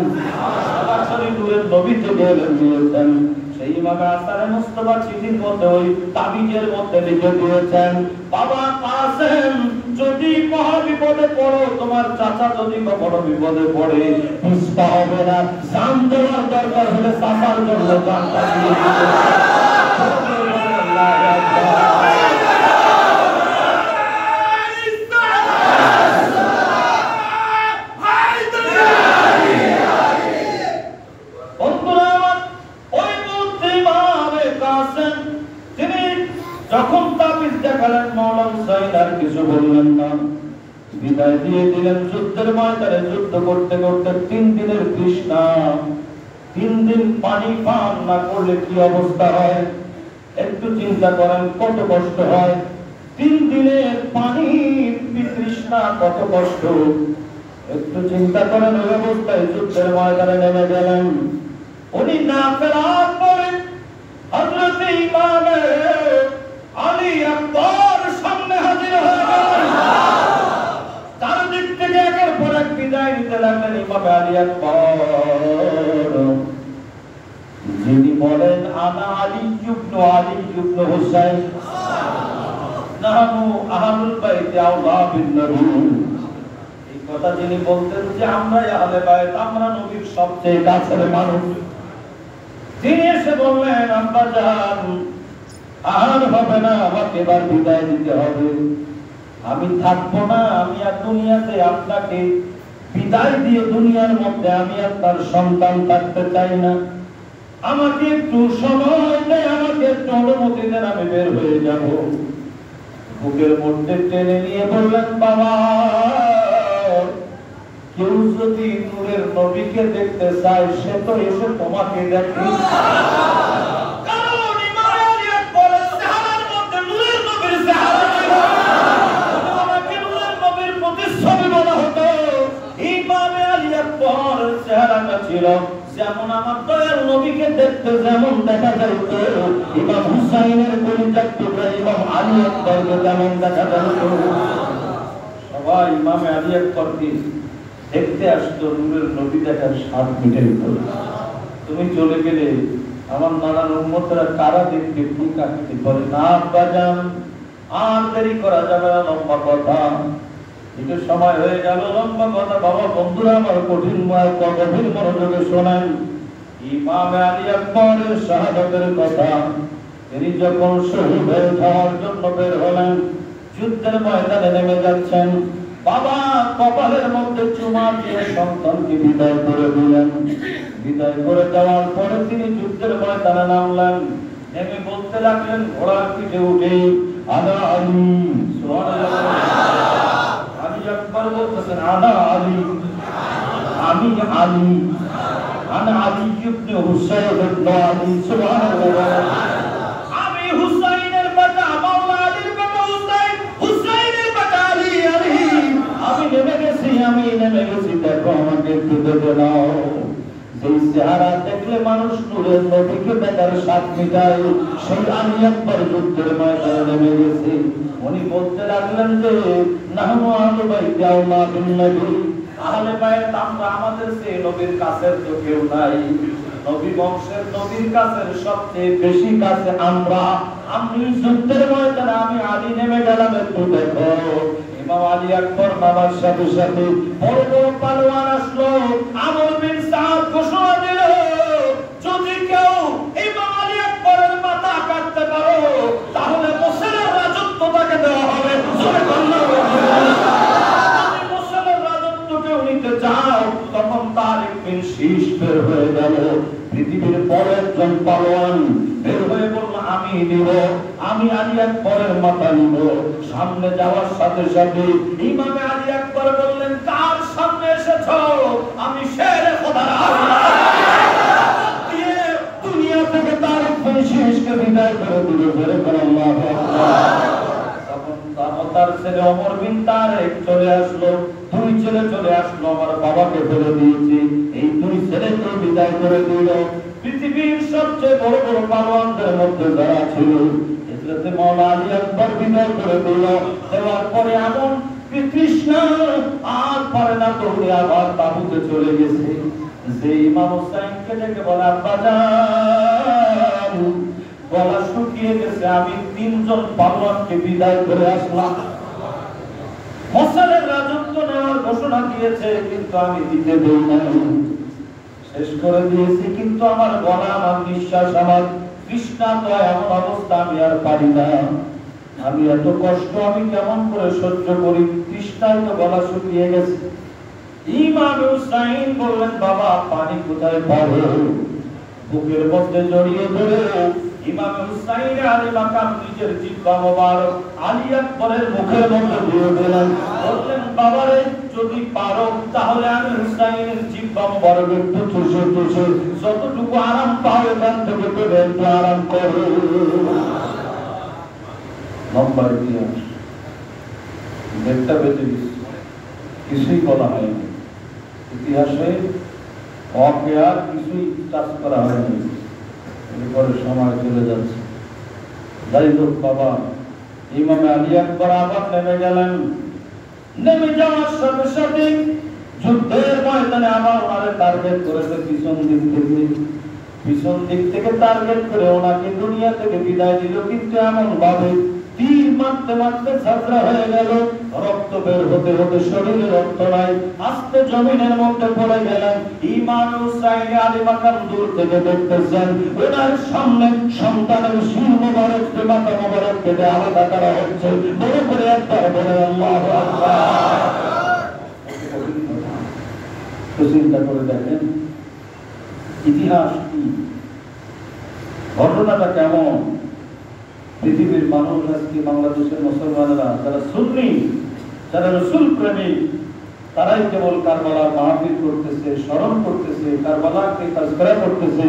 [SPEAKER 1] সরাসরি নূরের নবী থেকে এলেন নিয়েছেন। সেই ইমাম হাসান মুস্তাফা চিঠির মধ্যে ওই তাবিজের মধ্যে লিখে দিয়েছেন, বাবা কাসেম যদি মহা বিপদে পড়ো, তোমার চাচা যদি কখনো বিপদে পড়ে বুঝতে হবে না, জান দেওয়ার দরকার হলে চাচার জন্য জানটা দিয়ে দিতে। যখন তাবিজ দেখালেন মাওলা হুসাইন আর কিছু বললেন না, বিদায় দিয়ে দিলেন। যুদ্ধের ময়দানে যুদ্ধ করতে করতে 3 দিনের তৃষ্ণা, 3 দিন পানি পান না করলে কি অবস্থা হয় একটু চিন্তা করেন, কত কষ্ট হয়। 3 দিনের পানি তৃষ্ণা, কত কষ্ট একটু চিন্তা করেন। ওই অবস্থায় যুদ্ধের ময়দানে নেমে গেলেন। উনি না ফেরার পরে হযরত ইমাম আলী আকবর সামনে হাজির হয়ে গেলেন। চারদিক থেকে একের পর এক বিদায় নিতে লাগলেন ইমাম আলী আকবর, যিনি বলেন, আনা আলী ইবনে আলী ইবনে হুসাইন, নাহনু আহলুল বাইত আওলা বিন নবী। এই কথা যিনি বলতেন যে আমরা আহলে বাইত, আমরা নবীর সবচেয়ে কাছের মানুষ, তিনি এসে বললেন, আব্বা জান আর হবে না, আমাকে এবার বিদায় দিতে হবে, আমি থাকবো না। আমি আর দুনিয়াতে আপনাকে বিদায় দিয়ে দুনিয়ার মধ্যে আমি আপনার সন্তান থাকতে চাই না। আমাকে একটু সময় দেন, আমাকে একটু অনুমতি দেন, আমি বের হয়ে যাব। বুকের মধ্যে টেনে নিয়ে বললেন, বাবা কেউ যদি নূরের নবীকে দেখতে চায় সে তো এসে তোমাকে দেখে। ছিল যেমন আমার দয়াল নবীকে দেখতে যেমন দেখা যাইত, ইমাম হুসাইনের কলিজার টুকরা ইমাম আলী আকবরকে যেমন দেখা যাইত। সবাই ইমাম আলী আকবরকে দেখতে আসতো, নূরের নবী দেখার স্বাদ মিটাইত। তুমি চলে গেলে আমার নানান উম্মতরা কারা দেখতে কি কাটতে পারে না। বাজান আর দেরি করা যাবে না, লম্বা কথা একটু সময় হয়ে গেল, লম্বা কথা। বাবা বন্ধুরা আমার গভীর মনোযোগে শোনেন। ইমাম আলী আকবরের শাহাদাতের কথা। তিনি যখন শহীদ হয়ে যাওয়ার জন্য বের হলেন, যুদ্ধের ময়দানে নেমে যাচ্ছেন, বাবা কপালের মধ্যে চুমা দিয়ে সন্তানকে বিদায় করে দিলেন। বিদায় করে দেওয়ার পরে তিনি যুদ্ধের ময়দানে নামলেন। নেমে বলতে লাগলেন ঘোড়ার পিঠে উঠে, আনা আলী। সুবহানাল্লাহ। আলী আকবর বলতেছেন, আনা আলী, আমি আলী, আনা আলী ইবনে হুসাইন ইবনে আলী। সুবহানাল্লাহ। আমি হুসাইনের বাবা, মাওলা আলীর বাবা হুসাইন, হুসাইনের বাবা আলী। আলী আমি নেমে গেছি, দেখো আমাকে একটু দেখে নাও। সেই চেহারা দেখলে মানুষ নূরের নবীকে দেখার স্বাদ মিটায়। সেই আলী আকবর যুদ্ধের ময়দানে নেমে গেছে। উনি বলতে লাগলেন যে নাহনু আহলে বাইতি আওলাদুন নবী, আহলে বাইত আমরা, আমাদের সেই নবীর কাছের তো কেউ নাই। নবী বংশের নবীর কাছের সবচেয়ে বেশি কাছে আমরা। আমি যুদ্ধের ময়দানে আমি আলী নেমে গেলাম, একটু দেখো। ইমাম আলী আকবর নামার সাথে সাথে বড় বড় পালোয়ান আসলো। আমর বিন সাদ ঘোষণা দিল, যদি কেউ ইমাম আলী আকবরের মাথা কাটতে পারো তাহলে মুসলিমের রাজত্ব তাকে দেওয়া হবে। জোরে বলো। যদি মুসলিমের রাজত্ব কেউ নিতে চাও, তখন তারিক বিন শীশ বের হয়ে গেল। পৃথিবীর বড় একজন পালোয়ান বের হয়ে বলল, আমি নিব, আমি আলী আকবরের মাথা নিব। সামনে যাওয়ার সাথে সাথে ইমাম আলী আকবর বললেন, কার সামনে এসেছো? আমি শেরে খোদা দিয়ে দুনিয়া থেকে তারিক বিন শীশকে বিদায় করে দিল। জোরে বলো আল্লাহু আকবার। তখন তার ছেলে ওমর বিন তারেক চলে আসলো। দুই ছেলে চলে আসলো, আমার বাবাকে ফেলে দিয়েছি, এই দুই ছেলেকে বিদায় করে দিল। পৃথিবীর সবচেয়ে বড় বড় পালোয়ানদের মধ্যে যারা ছিল, হযরত মাওলানা আলী আকবর বিদায় করে দিল। দেওয়ার পরে এমন তৃষ্ণা আর পারে না, দৌড়ে আবার তাঁবুতে চলে গেছে। যে ইমাম হুসাইনকে ডেকে বলে, আব্বা যান গলা শুকিয়ে গেছে, আমি তিনজন পালোয়ানকে বিদায় করে আসলাম। মুসলিমের রাজত্ব নেওয়ার ঘোষণা দিয়েছে, কিন্তু আমি দিতে দেই নাই, শেষ করে দিয়েছি। কিন্তু আমার গলা, আমার নিঃশ্বাস, আমার তৃষ্ণা তো এমন অবস্থা, আমি আর পারি না। আমি এত কষ্ট আমি কেমন করে সহ্য করি? তৃষ্ণায় তো গলা শুকিয়ে গেছে। ইমাম হুসাইন বললেন, বাবা পানি কোথায় পাবো? বুকের মধ্যে জড়িয়ে ধরে ইমাম হুসাইন আলী মাকাম নিজের জিহ্বা মোবারক আলী আকবরের মুখের মধ্যে দিয়ে দিলেন। বললেন, বাবারে যদি পারো তাহলে আমি হুসাইনের জিহ্বা মোবারক একটু চুষে চুষে যতটুকু আরাম পাও এখান থেকে পেলে একটু আরাম করো। লম্বা ইতিহাস, দেড়টা বেজে গেছে, কিছুই বলা হয়নি। ইতিহাসে অজ্ঞাত কিছুই কাজ করা হয়নি। এরপরে সময় চলে যাচ্ছে। যাই হোক বাবা, ইমাম আলী আকবর আবার নেমে গেলেন। নেমে যাওয়ার সাথে সাথে যুদ্ধের ময়দানে আবার ওনারে টার্গেট করেছে পিছন দিক থেকে টার্গেট করে ওনাকে দুনিয়া থেকে বিদায় দিল। কিন্তু এমন ভাবে তীর মারতে মারতে ঝাঁঝরা হয়ে গেল, রক্ত বের হতে হতে শরীরে রক্ত নাই, আস্তে জমিনের মধ্যে পড়ে গেলেন। ইমাম হুসাইন আলী মাকাম দূর থেকে দেখতেছেন, ওনার সামনে সন্তানের শির মোবারক, মাথা মোবারক কেটে আলাদা করা হচ্ছে। বড় করে একবার বলে আল্লাহু আকবার। চিন্তা করে দেখেন ইতিহাস কি, ঘটনাটা কেমন। পৃথিবীর মানুষ আজকে বাংলাদেশের মুসলমানেরা যারা সুন্নি, যারা রাসূল প্রেমিক, তারাই কেবল কারবালার মাহফিল করতেছে, স্মরণ করতেছে, কারবালাকে তাজকিরা করতেছে।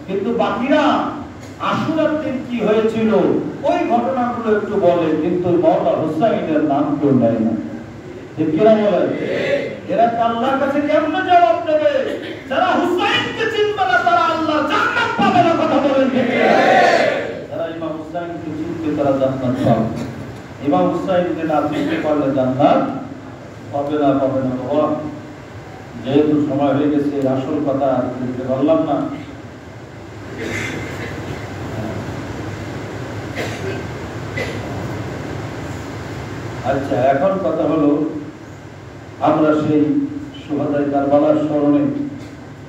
[SPEAKER 1] কিন্তু বাকিরা আশুরার দিন কি হয়েছিল ওই ঘটনাগুলো একটু বলে, কিন্তু মাওলানা হুসাইনের নাম কেউ নেয় না। ঠিক কিনা বলে? এরা আল্লাহর কাছে কেমনে জবাব দেবে? যারা হুসাইনকে চিনবে না তারা আল্লাহর জান্নাত পাবে না, কথা বলেন ঠিক? যারা ইমাম হুসাইনকে চিনবে তারা জান্নাত পাবে, ইমাম হুসাইনকে না চিনতে পারলে জান্নাত পাবে না। বাবা, যেহেতু সময় হয়ে গেছে, আসল কথা বলতে পারলাম না। আচ্ছা, এখন কথা হলো, আমরা সেই শুহাদায়ে কারবালার স্মরণে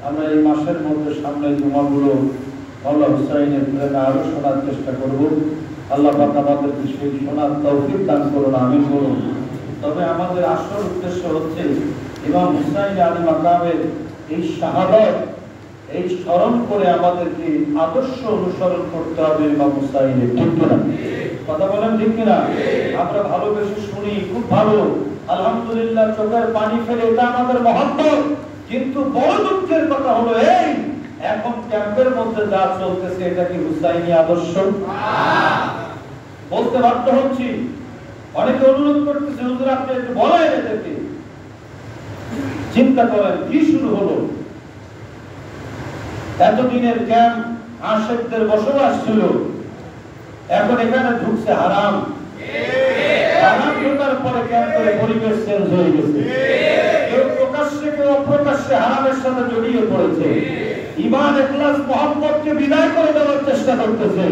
[SPEAKER 1] আমরা এই মাসের মধ্যে সামনে জুমাগুলো মাওলা হুসাইনের প্রেরণা আরো শোনার চেষ্টা করব। আল্লাহ পাক আমাদেরকে সেই শোনার তৌফিক দান করুন, আমিন বলুন। তবে আমাদের আসল উদ্দেশ্য হচ্ছে ইমাম হুসাইন আলী মাকামের এই শাহাদাত, এই স্মরণ করে আমাদেরকে আদর্শ অনুসরণ করতে হবে ইমাম হুসাইনের, ঠিক কিনা? কথা বলেন ঠিক কিনা? আমরা ভালোবেসে শুনি, খুব ভালো, আলহামদুলিল্লাহ, চোখের পানি ফেলে, এটা আমাদের মহব্বত। কিন্তু বড় দুঃখের কথা হলো এই, এখন ক্যাম্পের মধ্যে যা চলতেছে এটা কি হুসাইনি আদর্শ? বলতে বাধ্য হচ্ছি। অনেকে অনুরোধ করতেছে, হুজুর আপনি একটু বলেন এদেরকে। চিন্তা করেন কি শুরু হলো। এতদিনের ক্যাম্প আশেকদের বসবাস ছিল, এখন এখানে ঢুকছে হারাম। হারাম ঢোকার পরে ক্যাম্পের পরিবেশ চেঞ্জ হয়ে গেছে। কেউ প্রকাশ্যে কেউ অপ্রকাশ্যে হারামের সাথে জড়িয়ে পড়েছে। ঈমান, ইখলাস, মুহাব্বতকে বিদায় করে দেওয়ার চেষ্টা করতেছে।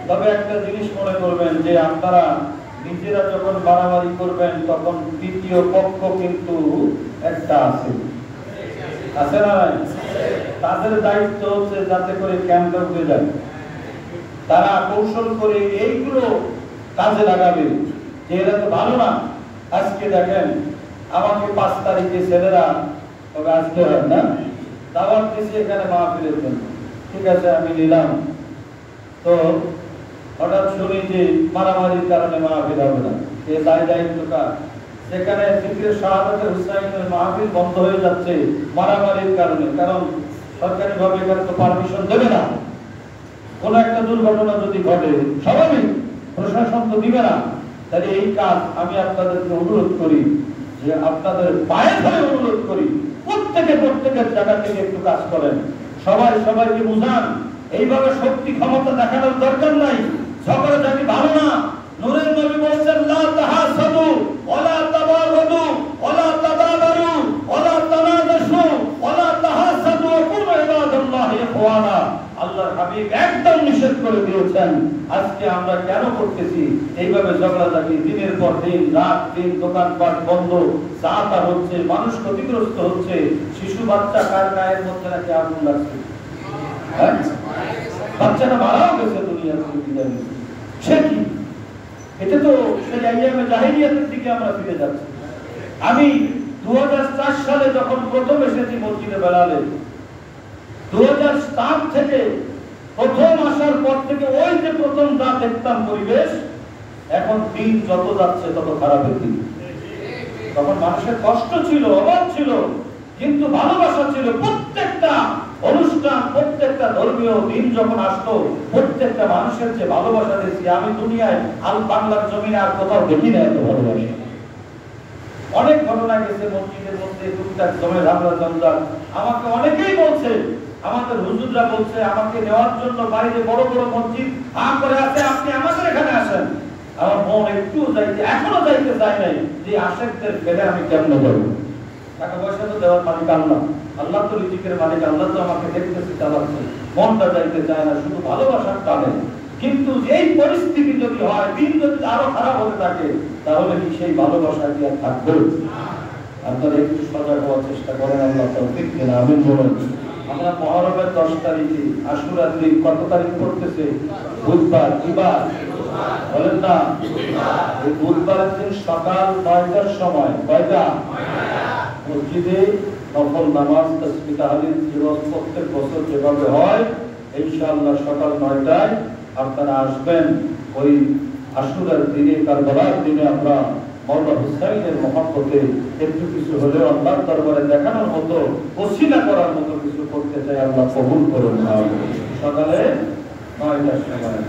[SPEAKER 1] তবে একটা জিনিস মনে করবেন যে আপনারা নিজেরা যখন বাড়াবাড়ি করবেন তখন তৃতীয় পক্ষ কিন্তু একটা আছে না? তাদের দায়িত্ব হচ্ছে যাতে করে ক্যাম্পে উঠে যায়। তারা কৌশল করে এইগুলো কাজে লাগাবে যে এরা তো ভালো না। আজকে দেখেন, আমাকে 5 তারিখে ছেলেরা, তবে আজকে হয় না, দাওয়াত দিয়েছে এখানে মাহফিলের জন্য। ঠিক আছে, আমি নিলাম। তো হঠাৎ শুনি যে মারামারির কারণে মাহফিল হবে না। এ দায়িত্ব কার? সেখানে জিকির শাহাদাতে হুসাইনের মাহফিল বন্ধ হয়ে যাচ্ছে মারামারির কারণে। কারণ সরকারিভাবে এখানে তো পারমিশন দেবে না। কোন একটা দুর্ঘটনা যদি ঘটে, স্বাভাবিক প্রশাসন তো দিবে না। তাহলে এই কাজ আমি আপনাদেরকে অনুরোধ করি, যে আপনাদের পায়ে ধরে অনুরোধ করি, প্রত্যেকের জায়গা থেকে একটু কাজ করেন। সবাইকে বুঝান, এইভাবে শক্তি ক্ষমতা দেখানোর দরকার নাই। ঝগড়া জাতি ভালো না। নূরের নবী বলেছেন, লা তাহাসাদু ওয়ালা তাবাগাদু ওয়ালা তাদাবারু ওয়ালা তানাদাশু ওয়ালা তাহাসাদু ওয়া কুনু ইবাদাল্লাহি ইখওয়ানা। আল্লাহর হাবিব একদম নিষেধ করে দিয়েছেন। আজকে আমরা কেন করতেছি এইভাবে ঝগড়াঝাটি? দিনের পর দিন, রাত দিন দোকানপাট বন্ধ, যাতা হচ্ছে, মানুষ ক্ষতিগ্রস্ত হচ্ছে। শিশু বাচ্চা কার গায়ের মধ্যে নাকি আগুন লাগছে, বাচ্চাটা মারাও গেছে দুনিয়া থেকে বিদায় নিয়ে। সে কি? এটা তো সেই আইয়ামে জাহিলিয়াতের দিকে আমরা ফিরে যাচ্ছি। আমি 2004 সালে যখন প্রথম এসেছি মসজিদে বেলালে, 2007 থেকে প্রথম আসার পর থেকে ওই যে প্রথম যা দেখতাম পরিবেশ, এখন দিন যত যাচ্ছে তত খারাপের দিন। তখন মানুষের কষ্ট ছিল, অভাব ছিল, কিন্তু ভালোবাসা ছিল। প্রত্যেকটা অনুষ্ঠান, প্রত্যেকটা ধর্মীয় দিন যখন আসতো, প্রত্যেকটা মানুষের যে ভালোবাসা দেখছি, আমি দুনিয়ায় বাংলার জমিনে আর কোথাও দেখি না এত ভালোবাসা। অনেক ঘটনা গেছে মসজিদের মধ্যে, টুকটাক জমে ঝামেলা জঞ্জাল। আমাকে অনেকেই বলছে, আমাদের হুজুররা বলছে, আমাকে নেওয়ার জন্য বাইরে বড় বড় মসজিদ হা করে আছে, আপনি আমাদের এখানে আসেন। আমার মন একটু যাইতে, এখনো যাইতে চায় নাই যে আশেকদের ফেলে আমি কেমনে যাবো। টাকা পয়সা তো দেওয়ার মালিক আল্লাহ, আল্লাহ তো রিজিকের মালিক, আল্লাহ তো আমাকে দেখতেছে, চালাচ্ছে। মনটা যাইতে চায় না, শুধু ভালোবাসার টানে। কিন্তু এই পরিস্থিতি যদি হয়, দিন যদি আরো খারাপ হতে থাকে, তাহলে কি সেই ভালোবাসা কি আর থাকবে? আপনারা একটু সজাগ হওয়ার চেষ্টা করেন। আল্লাহ তৌফিক দেন, আমিন বলেন। আমরা মুহররমের 10 তারিখে, আশুরার দিন কত তারিখ পড়তেছে? বুধবার। কি বার? বলেন না। এই বুধবারের দিন সকাল 9টার সময়, কয়টা? মসজিদে নফল নামাজ, তাসবিহ, তাহলিল, জিরত প্রত্যেক বছর যেভাবে হয়, ইনশাআল্লাহ সকাল 9টায় আপনারা আসবেন। ওই আশুরার দিনে, কারবালার দিনে আমরা মাওলা হুসাইনের মহব্বতে একটু কিছু হলেও আল্লাহর দরবারে দেখানোর মতো, ওসিলা করার মতো কিছু করতে চাই। আল্লাহ কবুল করুন। সকালে 9টার সময়